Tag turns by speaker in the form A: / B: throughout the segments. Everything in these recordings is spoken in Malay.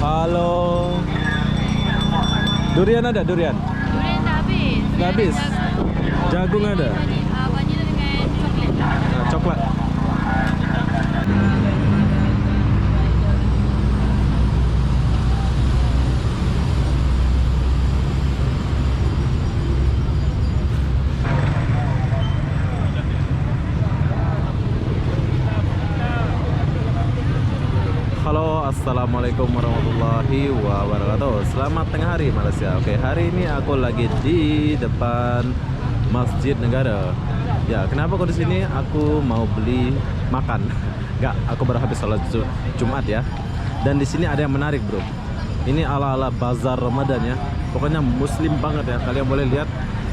A: Halo. Durian ada durian?
B: Durian dah habis.
A: Dah habis? Jagung ada?
B: Vanila dengan coklat.
A: Coklat. Halo, assalamualaikum warahmatullahi wabarakatuh. Selamat tengah hari Malaysia. Oke, hari ini aku lagi di depan Masjid Negara. Ya, kenapa aku di sini? Aku mau beli makan. Enggak, aku baru habis sholat Jumat ya. Dan di sini ada yang menarik, bro. Ini ala-ala bazar Ramadan ya. Pokoknya muslim banget ya. Kalian boleh lihat.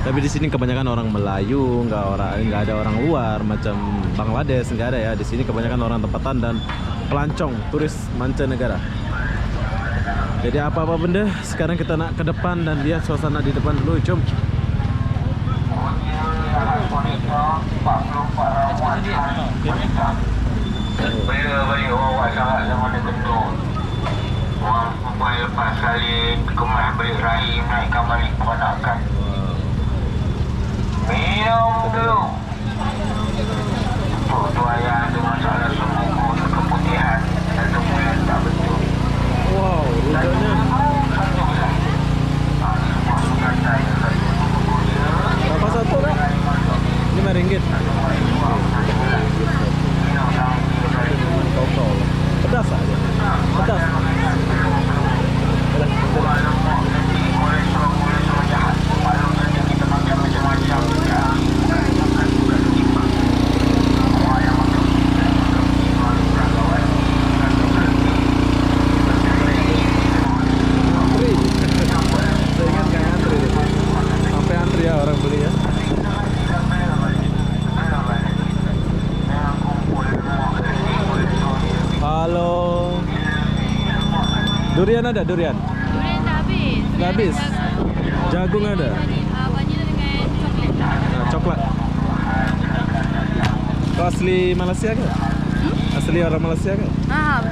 A: Tapi di sini kebanyakan orang Melayu, nggak ada orang luar macam Bangladesh, nggak ada ya. Di sini kebanyakan orang tempatan dan pelancong, turis mancanegara. Jadi apa-apa benda, sekarang kita nak ke depan dan lihat suasana di depan dulu, jom.
C: Balik awak sangat sama dia gendut. Orang perempuan lepas salin, kemas balik rahim, naikkan balik keponakan. Minum dulu. Tu ayah ada masalah semua keputihan dan semuanya tak betul.
A: Wow, rujaknya. Berapa satu kan? RM5. Pedas aja. Pedas. Halo. Durian ada durian?
B: Durian dah habis.
A: Dah habis? Jagung ada?
B: Vanila dengan coklat.
A: Coklat. Kau asli Malaysia ke? Asli orang Malaysia ke?
B: Betul.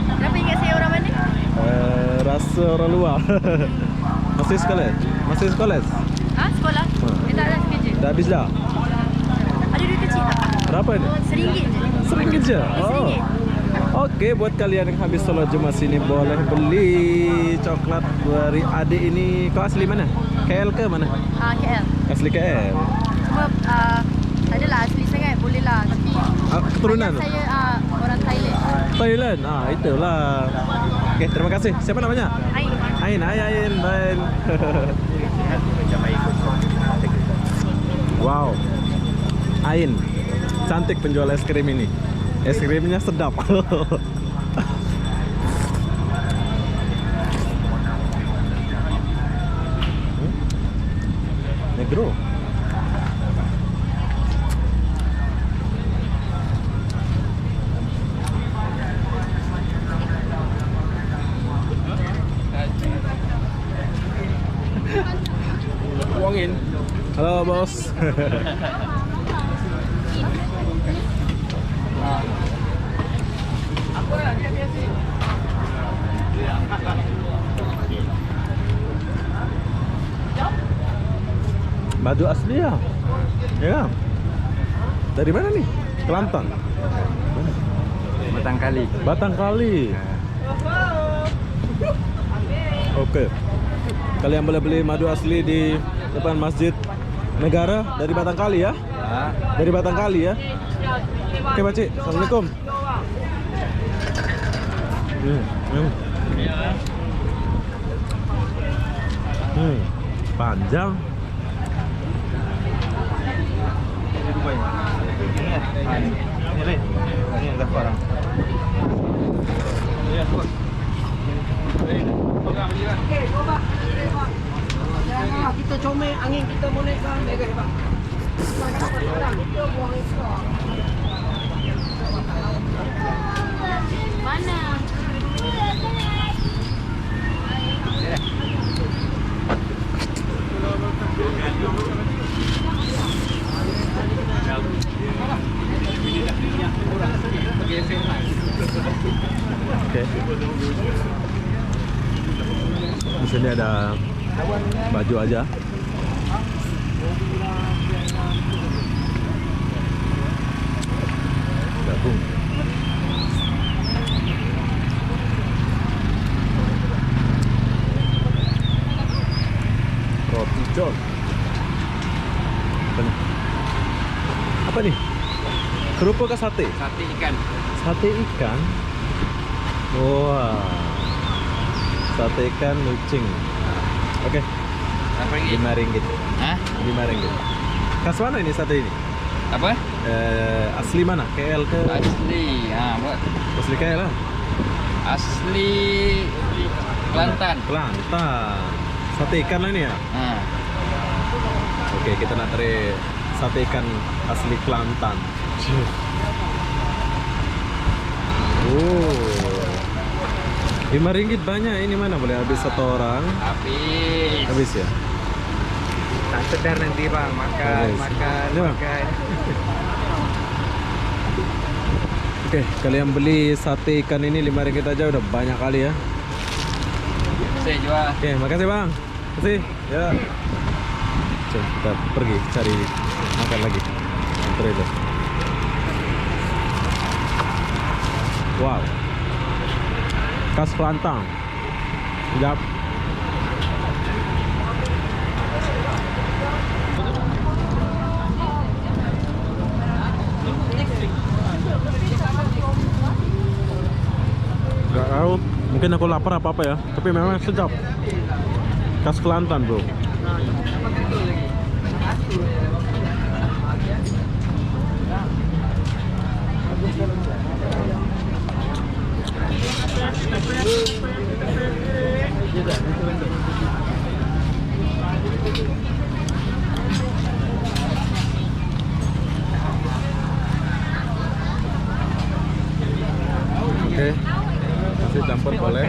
B: Kenapa ingat saya orang mana?
A: Rasa orang luar. Masih sekolah? Masih sekolah?
B: Sekolah? Tak ada kerja.
A: Dah habis dah?
B: Ada duit kecil tak?
A: Berapa ni?
B: RM1 je.
A: RM1 je? Oh. Oke, buat kalian yang habis sholat Jumat sini boleh beli coklat dari adik ini. Kau asli mana? KL ke mana?
B: KL.
A: Asli KL.
B: Cuma tak adalah asli sangat, boleh lah. Tapi
A: keturunan?
B: saya orang Thailand.
A: Thailand? Itulah. Oke, terima kasih. Siapa namanya?
B: Ain.
A: Ain, Ain. Wow. Ain. Cantik penjual es krim ini. Es krimnya sedap. Negro. Uangin. Halo bos. Baju asli ya? Ya. Dari mana nih? Kelantan.
D: Batangkali.
A: Batangkali. Oke. Kalian boleh beli madu asli di depan Masjid Negara dari Batangkali ya? Dari Batangkali ya? Oke, Pakcik. Assalamualaikum. Panjang.
D: Ini dah barang.
E: Kita comel angin kita boleh kan mega hebat.
B: Mana?
A: Oke. Di sini ada baju aja. Gabung. Roti John. Apa nih? Kerupuk ke sate?
E: Sate ikan.
A: Sate ikan. Wah. Sate ikan lucing. Oke,
E: Berapa ringgit?
A: 5 ringgit.
E: Hah?
A: 5 ringgit. Khas mana ini sate ini?
E: Apa?
A: Asli mana? KL ke?
E: Asli. Buat
A: Asli KL lah.
E: asli Kelantan.
A: Kelantan. Sate ikan lah ini ya? Oke, kita nak cari sate ikan asli Kelantan. Oh, 5 ringgit banyak. Ini mana boleh habis satu orang?
E: Habis.
A: Habis ya?
E: Tak sedar nanti bang. Makan,
A: Habis.
E: makan,
A: Ya.
E: makan.
A: Oke, kalian beli sate ikan ini 5 ringgit aja udah banyak kali ya.
E: Saya jual.
A: Oke, makasih bang. Makasih. Ya. Cek, kita pergi cari makan lagi. Antre itu. Wow. Khas Kelantan. Sedap. Gak tahu, mungkin aku lapar apa ya, tapi memang sedap. Khas Kelantan bro. Oke, nasi campur boleh.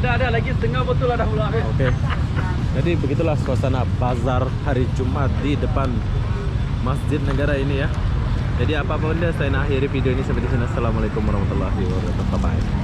E: Ada lagi setengah botol ada pula.
A: Oke. Jadi begitulah suasana bazar hari Jumat di depan Masjid Negara ini ya. Jadi apapun dia, saya nak akhiri video ini sampai di sini. Assalamualaikum warahmatullahi wabarakatuh. Bye.